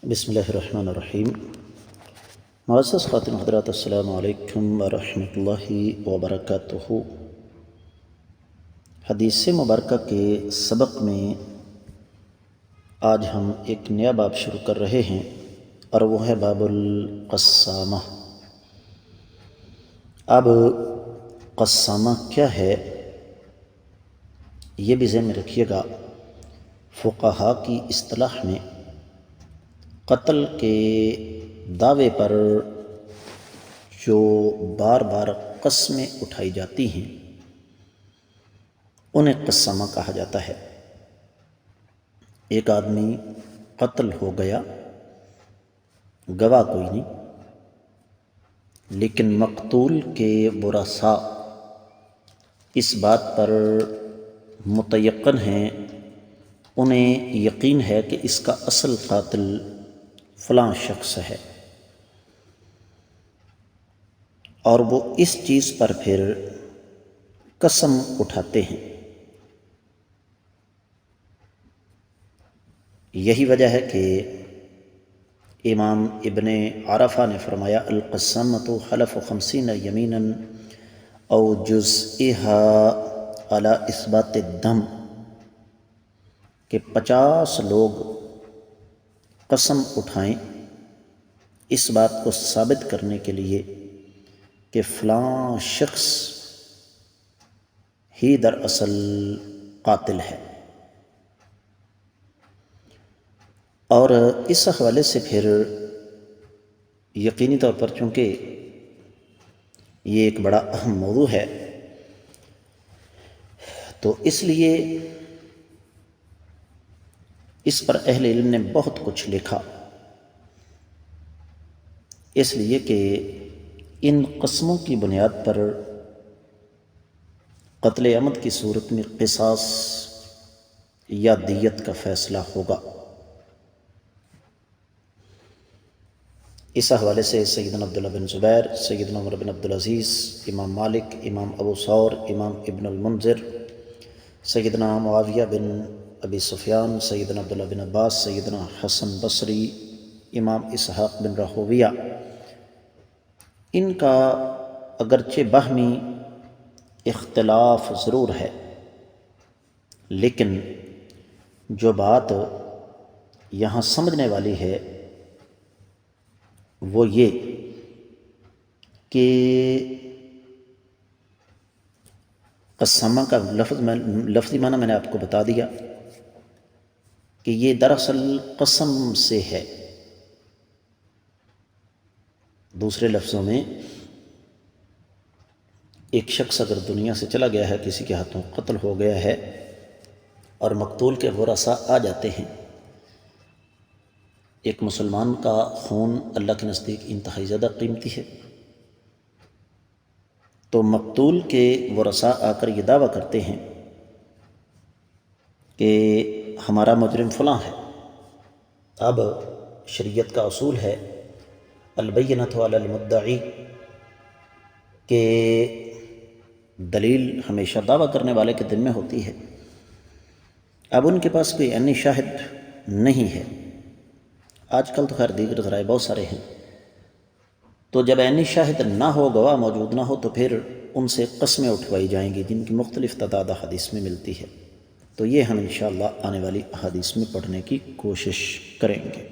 بسم اللہ الرحمن الرحیم۔ معزز خواتین حضرات، السلام علیکم ورحمۃ اللہ وبرکاتہ۔ حدیث مبارکہ کے سبق میں آج ہم ایک نیا باب شروع کر رہے ہیں اور وہ ہے باب القسامہ۔ اب قسامہ کیا ہے یہ بھی ذہن میں رکھیے گا۔ فقہاء کی اصطلاح میں قتل کے دعوے پر جو بار بار قسمیں اٹھائی جاتی ہیں انہیں قسامہ کہا جاتا ہے۔ ایک آدمی قتل ہو گیا، گواہ کوئی نہیں، لیکن مقتول کے ورثاء اس بات پر متیقن ہیں، انہیں یقین ہے کہ اس کا اصل قاتل فلاں شخص ہے، اور وہ اس چیز پر پھر قسم اٹھاتے ہیں۔ یہی وجہ ہے کہ امام ابن عرفہ نے فرمایا القسامۃ حلف 50 یمینا او جزئها علی اثبات الدم، کہ 50 لوگ قسم اٹھائیں اس بات کو ثابت کرنے کے لیے کہ فلاں شخص ہی دراصل قاتل ہے۔ اور اس حوالے سے پھر یقینی طور پر چونکہ یہ ایک بڑا اہم موضوع ہے تو اس لیے اس پر اہل علم نے بہت کچھ لکھا، اس لیے کہ ان قسموں کی بنیاد پر قتل عمد کی صورت میں قصاص یا دیت کا فیصلہ ہوگا۔ اس حوالے سے سیدنا عبداللہ بن زبیر، سیدنا عمر بن عبدالعزیز، امام مالک، امام ابو ثور، امام ابن المنذر، سیدنا معاویہ بن ابی سفیان، سیدنا عبداللہ بن عباس، سیدنا حسن بصری، امام اسحاق بن راہویہ، ان کا اگرچہ باہمی اختلاف ضرور ہے، لیکن جو بات یہاں سمجھنے والی ہے وہ یہ کہ قسامہ کا لفظی معنی میں نے آپ کو بتا دیا کہ یہ دراصل قسم سے ہے۔ دوسرے لفظوں میں ایک شخص اگر دنیا سے چلا گیا ہے، کسی کے ہاتھوں قتل ہو گیا ہے اور مقتول کے ورثاء آ جاتے ہیں، ایک مسلمان کا خون اللہ کے نزدیک انتہائی زیادہ قیمتی ہے، تو مقتول کے ورثاء آ کر یہ دعویٰ کرتے ہیں کہ ہمارا مجرم فلاں ہے۔ اب شریعت کا اصول ہے البینۃ علی المدعی، کہ دلیل ہمیشہ دعویٰ کرنے والے کے دل میں ہوتی ہے۔ اب ان کے پاس کوئی عینی شاہد نہیں ہے، آج کل تو خیر دیگر ذرائع بہت سارے ہیں، تو جب عینی شاہد نہ ہو، گواہ موجود نہ ہو، تو پھر ان سے قسمیں اٹھوائی جائیں گی جن کی مختلف تعداد حدیث میں ملتی ہے، تو یہ ہم انشاءاللہ آنے والی احادیث میں پڑھنے کی کوشش کریں گے۔